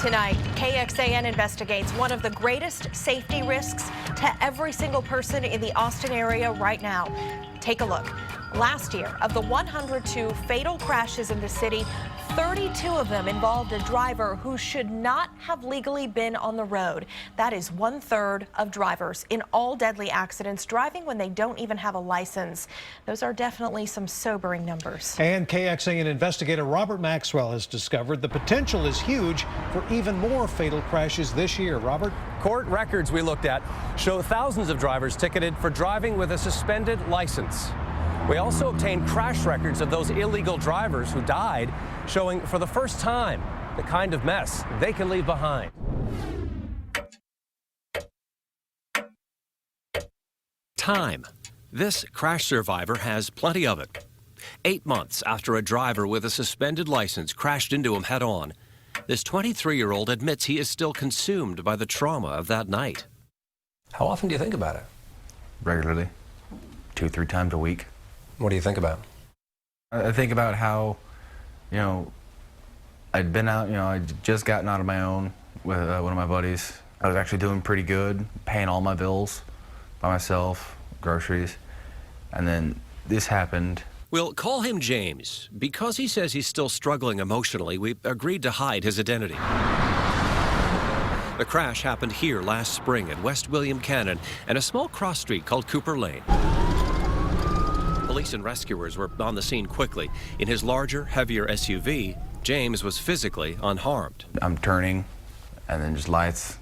Tonight, KXAN investigates one of the greatest safety risks to every single person in the Austin area right now. Take a look. Last year, of the 102 fatal crashes in the city, 32 of them involved a driver who should not have legally been on the road. That is 1/3 of drivers in all deadly accidents driving when they don't even have a license. Those are definitely some sobering numbers. And KXAN investigator Robert Maxwell has discovered the potential is huge for even more fatal crashes this year. Robert? Court records we looked at show thousands of drivers ticketed for driving with a suspended license. We also obtained crash records of those illegal drivers who died, showing for the first time the kind of mess they can leave behind. Time. This crash survivor has plenty of it. 8 months after a driver with a suspended license crashed into him head-on, this 23-year-old admits he is still consumed by the trauma of that night. How often do you think about it? Regularly, 2-3 times a week. What do you think about? I think about how, I'd been out, I'd just gotten out of my own with one of my buddies. I was actually doing pretty good, paying all my bills by myself, groceries, and then this happened. We'll call him James. Because he says he's still struggling emotionally, we agreed to hide his identity. The crash happened here last spring at West William Cannon and a small cross street called Cooper Lane. Police and rescuers were on the scene quickly. In his larger, heavier SUV, James was physically unharmed. I'm turning, and then just lights,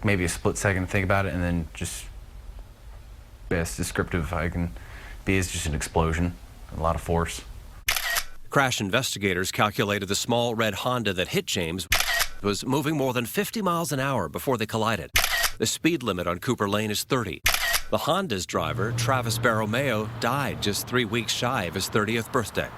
maybe a split second to think about it, and then just best descriptive I can be is just an explosion, a lot of force. Crash investigators calculated the small red Honda that hit James was moving more than 50 miles an hour before they collided. The speed limit on Cooper Lane is 30. The Honda's driver, Travis Barromeo, died just 3 weeks shy of his 30th birthday.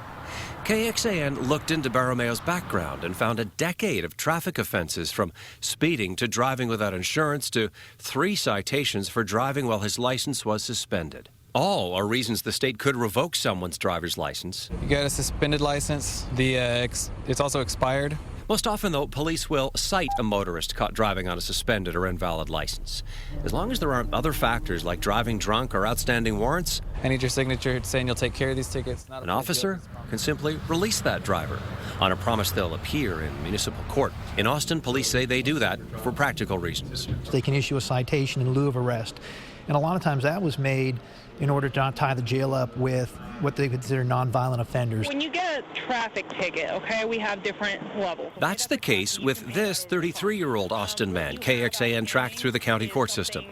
KXAN looked into Barromeo's background and found a decade of traffic offenses, from speeding to driving without insurance to 3 citations for driving while his license was suspended. All are reasons the state could revoke someone's driver's license. You got a suspended license. It's also expired. Most often, though, police will cite a motorist caught driving on a suspended or invalid license. As long as there aren't other factors like driving drunk or outstanding warrants, I need your signature saying you'll take care of these tickets. an officer can simply release that driver on a promise they'll appear in municipal court. In Austin, police say they do that for practical reasons. They can issue a citation in lieu of arrest. And a lot of times that was made in order to not tie the jail up with what they consider nonviolent offenders. When you get a traffic ticket, okay, we have different levels. That's the case with this 33-year-old Austin man KXAN tracked through the county court system.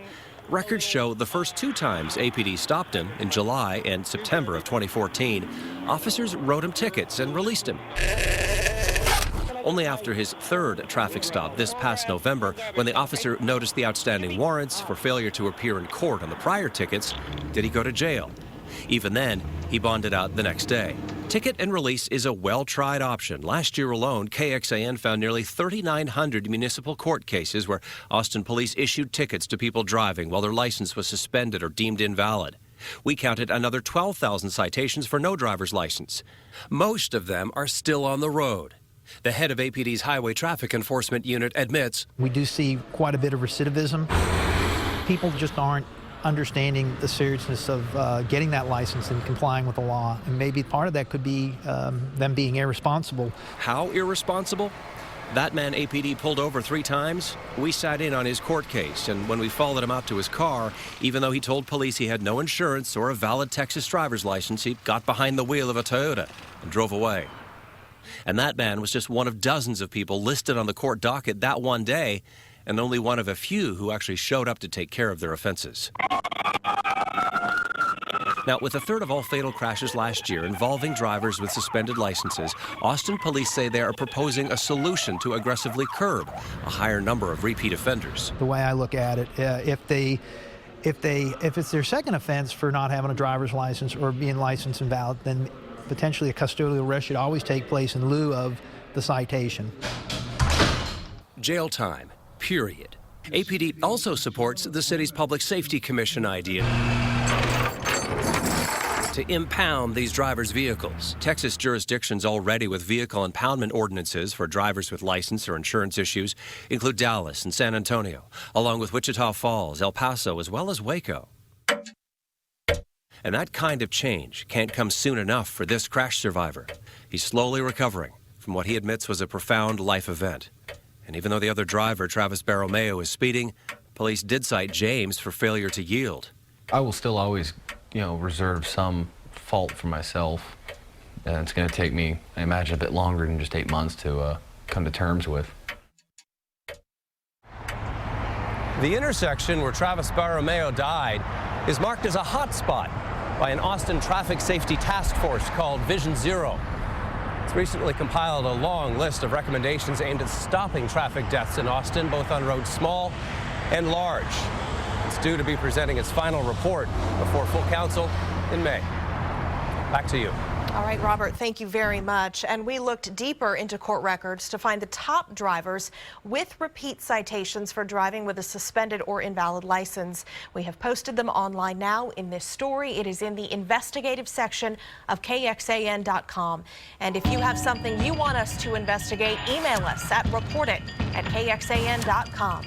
Records show the first 2 times APD stopped him, in July and September of 2014, officers wrote him tickets and released him. Only after his 3rd traffic stop this past November, when the officer noticed the outstanding warrants for failure to appear in court on the prior tickets, did he go to jail. Even then, he bonded out the next day. Ticket and release is a well-tried option. Last year alone, KXAN found nearly 3,900 municipal court cases where Austin police issued tickets to people driving while their license was suspended or deemed invalid. We counted another 12,000 citations for no driver's license. Most of them are still on the road. The head of APD's Highway Traffic Enforcement Unit admits We do see quite a bit of recidivism. People just aren't understanding the seriousness of getting that license and complying with the law. And maybe part of that could be them being irresponsible. How irresponsible? That man APD pulled over 3 times. We sat in on his court case, and when we followed him out to his car, even though he told police he had no insurance or a valid Texas driver's license, he got behind the wheel of a Toyota and drove away. And that man was just one of dozens of people listed on the court docket that one day, and only one of a few who actually showed up to take care of their offenses. Now, with 1/3 of all fatal crashes last year involving drivers with suspended licenses, Austin police say they are proposing a solution to aggressively curb a higher number of repeat offenders. The way I look at it, if it's their second offense for not having a driver's license or being license invalid, then potentially a custodial arrest should always take place in lieu of the citation. Jail time, period. APD also supports the city's Public Safety Commission idea to impound these drivers' vehicles. Texas jurisdictions already with vehicle impoundment ordinances for drivers with license or insurance issues include Dallas and San Antonio, along with Wichita Falls, El Paso, as well as Waco. And that kind of change can't come soon enough for this crash survivor. He's slowly recovering from what he admits was a profound life event. And even though the other driver, Travis Barromeo, is speeding, police did cite James for failure to yield. I will still always, reserve some fault for myself. And it's going to take me, I imagine, a bit longer than just 8 months to come to terms with. The intersection where Travis Barromeo died is marked as a hot spot by an Austin traffic safety task force called Vision Zero. It's recently compiled a long list of recommendations aimed at stopping traffic deaths in Austin, both on roads small and large. It's due to be presenting its final report before full council in May. Back to you. All right, Robert, thank you very much. And we looked deeper into court records to find the top drivers with repeat citations for driving with a suspended or invalid license. We have posted them online now in this story. It is in the investigative section of KXAN.com. And if you have something you want us to investigate, email us at reportit@KXAN.com.